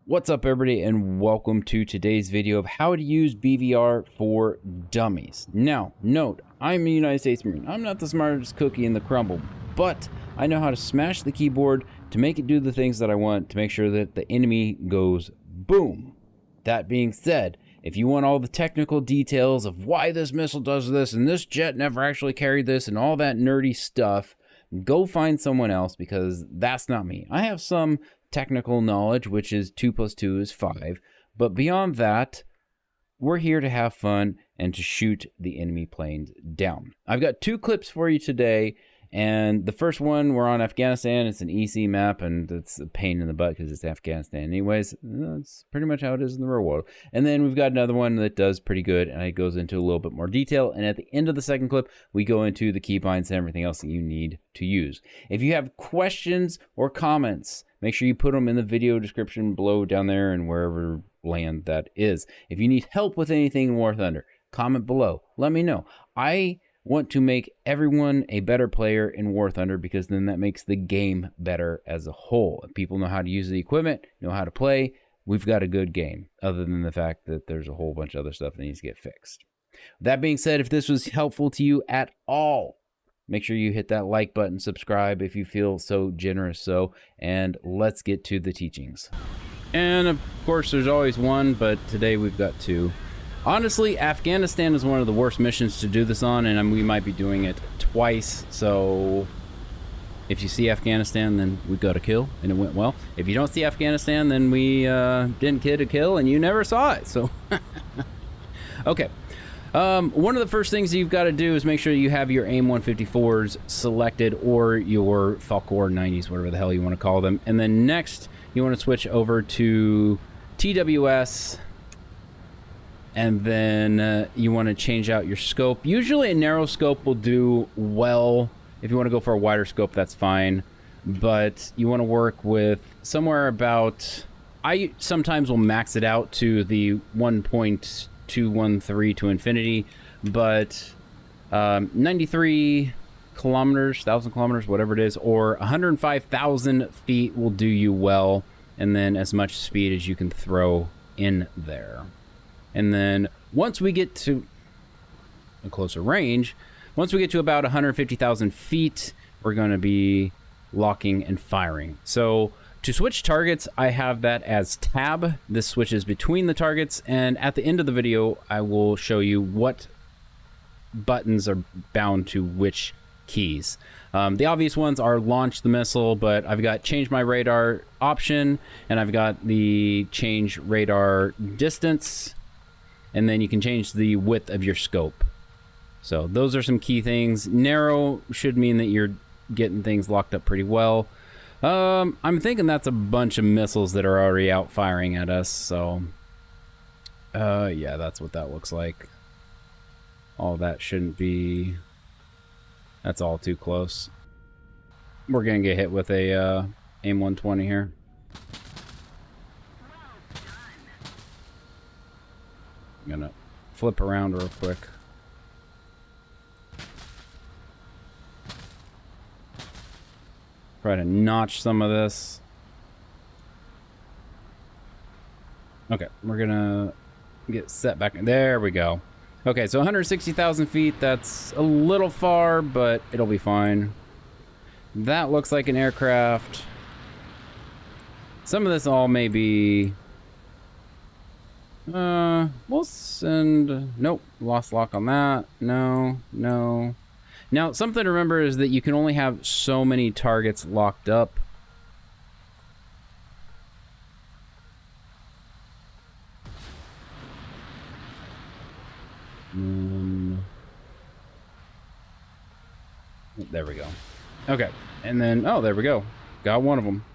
What's up everybody, and welcome to today's video of how to use BVR for dummies. Now, note, I'm a United States Marine. I'm not the smartest cookie in the crumble, but I know how to smash the keyboard to make it do the things that I want to make sure that the enemy goes boom. That being said, if you want all the technical details of why this missile does this and this jet never actually carried this and all that nerdy stuff, go find someone else, because that's not me. I have some technical knowledge, which is 2 + 2 is 5, but beyond that, we're here to have fun and to shoot the enemy planes down. I've got 2 clips for you today, and the first one, we're on Afghanistan. It's an EC map, and it's a pain in the butt because it's Afghanistan anyways. That's pretty much how it is in the real world. And then we've got another one that does pretty good, and it goes into a little bit more detail. And at the end of the second clip, we go into the keybinds and everything else that you need to use. If you have questions or comments, make sure you put them in the video description below down there and wherever land that is. If you need help with anything in War Thunder, comment below. Let me know. I want to make everyone a better player in War Thunder, because then that makes the game better as a whole. If people know how to use the equipment, know how to play, we've got a good game, other than the fact that there's a whole bunch of other stuff that needs to get fixed. That being said, if this was helpful to you at all, make sure you hit that like button, subscribe if you feel so generous and let's get to the teachings. And of course there's always one, but today we've got 2. Honestly, Afghanistan is one of the worst missions to do this on, and we might be doing it twice, so if you see Afghanistan, then we got a kill, and it went well. If you don't see Afghanistan, then we didn't get a kill, and you never saw it, so... Okay. One of the first things you've got to do is make sure you have your AIM 154s selected, or your Falcor 90s, whatever the hell you want to call them. And then next, you want to switch over to TWS, and then you want to change out your scope. Usually a narrow scope will do well. If you want to go for a wider scope, that's fine. But you want to work with somewhere about... I sometimes will max it out to the 1.213 to infinity, but 93 kilometers, 1,000 kilometers, whatever it is, or 105,000 feet will do you well, and then as much speed as you can throw in there. And then once we get to a closer range, once we get to about 150,000 feet, we're going to be locking and firing. So to switch targets, I have that as tab. This switches between the targets, and at the end of the video, I will show you what buttons are bound to which keys. The obvious ones are launch the missile, but I've got change my radar option, and I've got the change radar distance, and then you can change the width of your scope. So those are some key things. Narrow should mean that you're getting things locked up pretty well. I'm thinking that's a bunch of missiles that are already out firing at us, so yeah, that's what that looks like. All that shouldn't be... That's all too close. We're gonna get hit with a AIM 120 here. I'm gonna flip around real quick. Try to notch some of this. Okay, we're gonna get set back. There we go. Okay, so 160,000 feet, that's a little far, but it'll be fine. That looks like an aircraft. Some of this all may be... we'll send... Nope, lost lock on that. No, no. Now, something to remember is that you can only have so many targets locked up. There we go. Okay, and then, oh, there we go. Got one of them.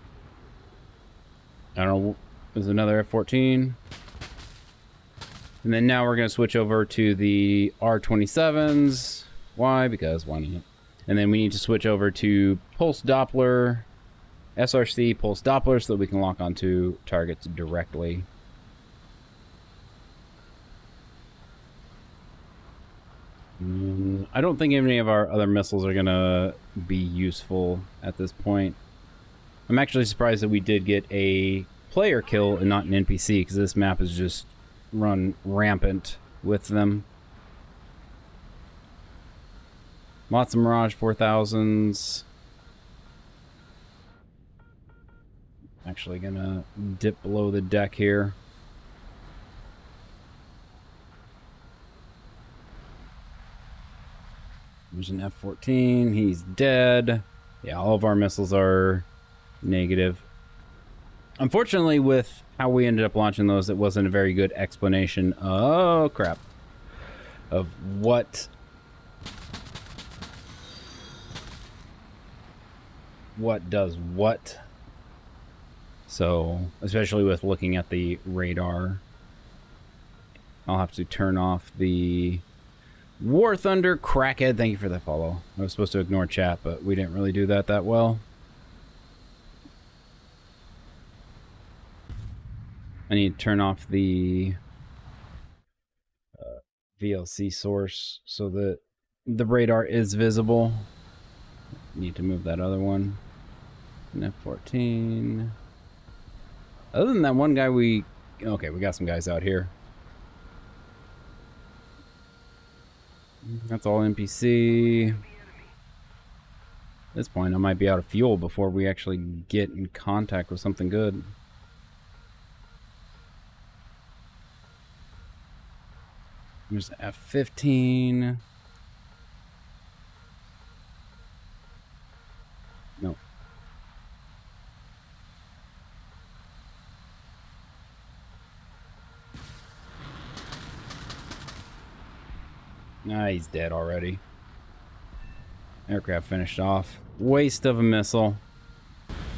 I don't know, there's another F-14. And then now we're going to switch over to the R-27s. Why? Because why not? And then we need to switch over to Pulse Doppler, SRC Pulse Doppler, so that we can lock onto targets directly. I don't think any of our other missiles are going to be useful at this point. I'm actually surprised that we did get a player kill and not an NPC, because this map is just run rampant with them. Lots of Mirage 4000s. Actually gonna dip below the deck here. There's an F-14, he's dead. Yeah, all of our missiles are negative. Unfortunately, with how we ended up launching those, it wasn't a very good explanation, oh crap, of what does what. So, especially with looking at the radar, I'll have to turn off the War Thunder. Crackhead, thank you for the follow. I was supposed to ignore chat, but we didn't really do that well. I need to turn off the VLC source so that the radar is visible. Need to move that other one. An F-14. Other than that one guy, okay, we got some guys out here. That's all NPC. At this point, I might be out of fuel before we actually get in contact with something good. There's F-15. No. Ah, he's dead already. Aircraft finished off. Waste of a missile.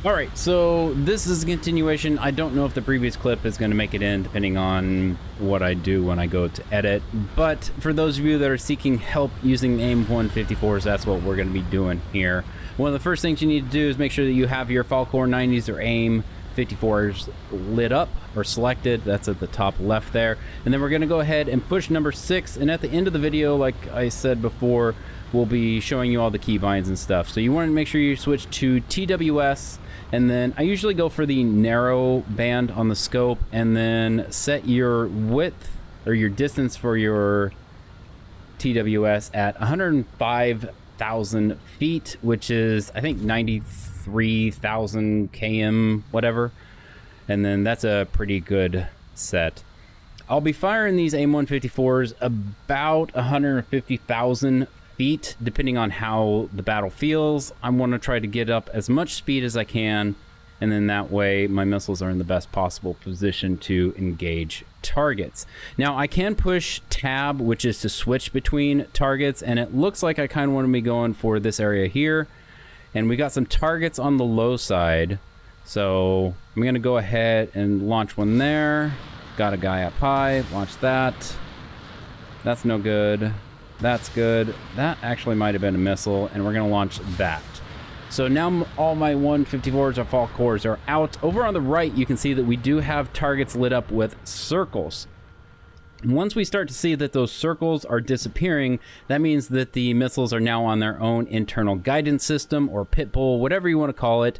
Alright, so this is a continuation. I don't know if the previous clip is going to make it in, depending on what I do when I go to edit. But for those of you that are seeking help using AIM-154s, that's what we're going to be doing here. One of the first things you need to do is make sure that you have your Falcor 90s or AIM-54s lit up or selected. That's at the top left there. And then we're going to go ahead and push number 6. And at the end of the video, like I said before, we'll be showing you all the keybinds and stuff. So you want to make sure you switch to TWS. And then I usually go for the narrow band on the scope, and then set your width or your distance for your TWS at 105,000 feet, which is I think 93,000 km, whatever. And then that's a pretty good set. I'll be firing these AIM-154s about 150,000 feet, depending on how the battle feels. I want to try to get up as much speed as I can, and then that way my missiles are in the best possible position to engage targets. Now I can push tab, which is to switch between targets, and it looks like I kind of want to be going for this area here, and we got some targets on the low side, so I'm gonna go ahead and launch one there. Got a guy up high, launch that. That's no good. That's good. That actually might have been a missile, and we're going to launch that. So now all my 154s or Falcors are out. Over on the right, you can see that we do have targets lit up with circles. Once we start to see that those circles are disappearing, that means that the missiles are now on their own internal guidance system or pit bull, whatever you want to call it.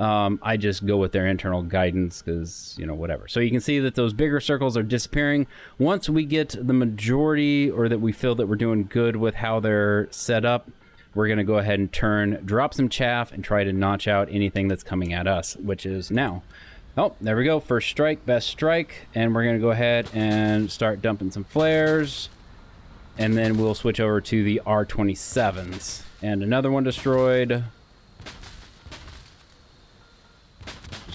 I just go with their internal guidance because, you know, whatever. So you can see that those bigger circles are disappearing. Once we get the majority, or that we feel that we're doing good with how they're set up, we're going to go ahead and drop some chaff and try to notch out anything that's coming at us, which is now. Oh, there we go. First strike, best strike. And we're going to go ahead and start dumping some flares. And then we'll switch over to the R-27s. And another one destroyed.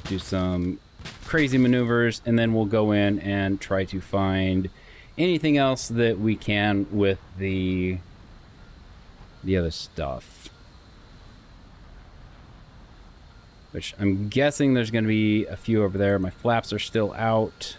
Do some crazy maneuvers, and then we'll go in and try to find anything else that we can with the other stuff, which I'm guessing there's going to be a few over there. My flaps are still out.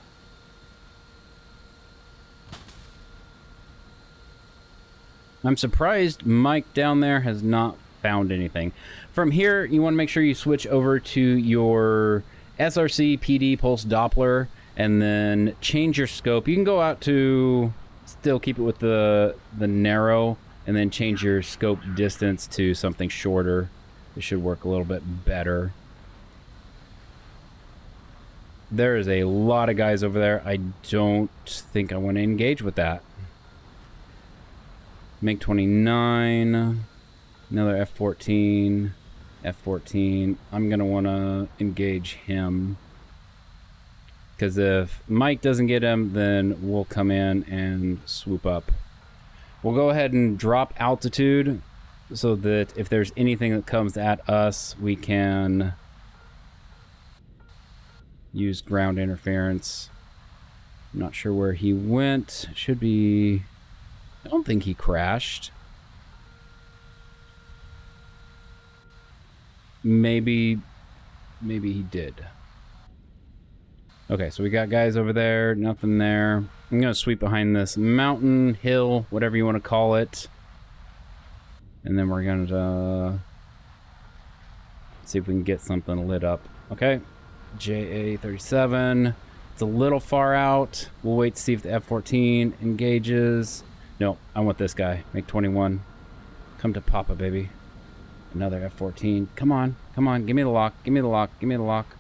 I'm surprised Mike down there has not found anything. From here, you want to make sure you switch over to your SRC PD pulse Doppler, and then change your scope. You can go out to still keep it with the narrow, and then change your scope distance to something shorter. It should work a little bit better. There is a lot of guys over there. I don't think I want to engage with that. MiG-29. Another F-14. F-14. I'm going to want to engage him. Because if Mike doesn't get him, then we'll come in and swoop up. We'll go ahead and drop altitude so that if there's anything that comes at us, we can use ground interference. I'm not sure where he went. Should be... I don't think he crashed. Maybe he did. Okay, so we got guys over there, nothing there. I'm gonna sweep behind this mountain, hill, whatever you want to call it. And then we're gonna see if we can get something lit up. Okay, JA-37. It's a little far out. We'll wait to see if the F-14 engages. No, I want this guy, MiG-21. Come to Papa, baby. Another F-14. Come on, come on, give me the lock, give me the lock, give me the lock.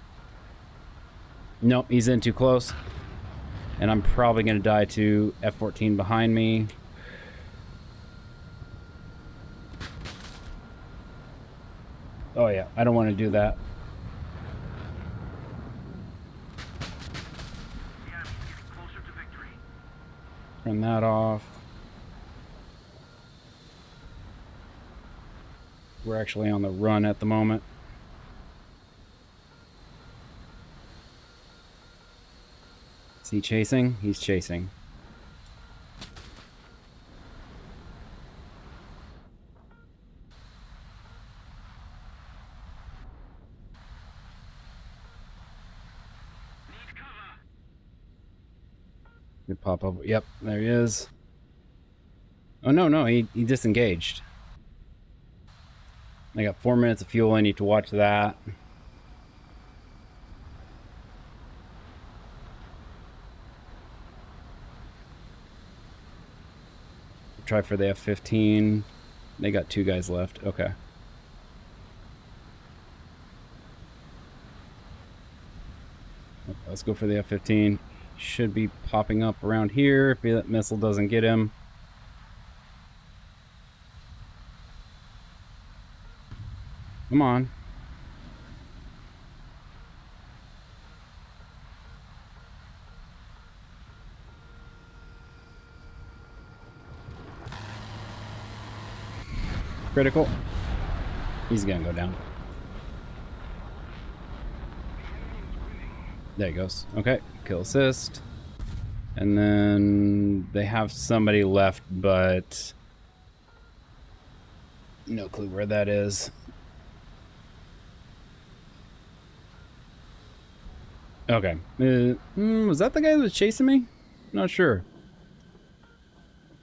Nope, he's in too close. And I'm probably going to die to F-14 behind me. Oh yeah, I don't want to do that. Turn that off. We're actually on the run at the moment. Is he chasing? He's chasing. Could pop up. Yep, there he is. Oh no, he disengaged. I got 4 minutes of fuel. I need to watch that. Try for the F-15. They got 2 guys left. Okay. Let's go for the F-15. Should be popping up around here if that missile doesn't get him. Come on. Critical. He's gonna go down. There he goes. Okay, kill assist. And then they have somebody left, but no clue where that is. Okay. Was that the guy that was chasing me? Not sure.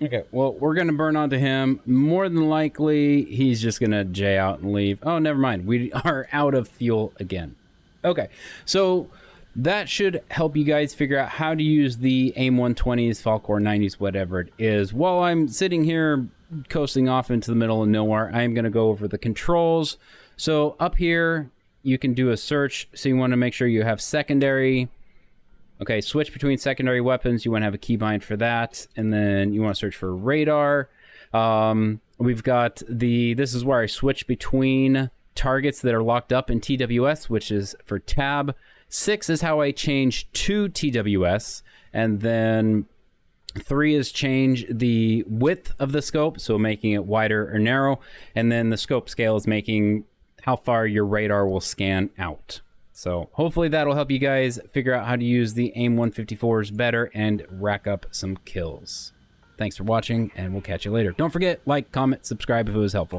Okay, well, we're going to burn onto him. More than likely, he's just going to J out and leave. Oh, never mind. We are out of fuel again. Okay, so that should help you guys figure out how to use the AIM-120s, Falcor 90s, whatever it is. While I'm sitting here coasting off into the middle of nowhere, I'm going to go over the controls. So up here, you can do a search. So you want to make sure you have secondary. Okay, switch between secondary weapons. You want to have a keybind for that. And then you want to search for radar. We've got this is where I switch between targets that are locked up in TWS, which is for tab. 6 is how I change to TWS. And then 3 is change the width of the scope, so making it wider or narrow. And then the scope scale is making how far your radar will scan out. So hopefully that'll help you guys figure out how to use the AIM-154s better and rack up some kills. Thanks for watching, and we'll catch you later. Don't forget, like, comment, subscribe if it was helpful.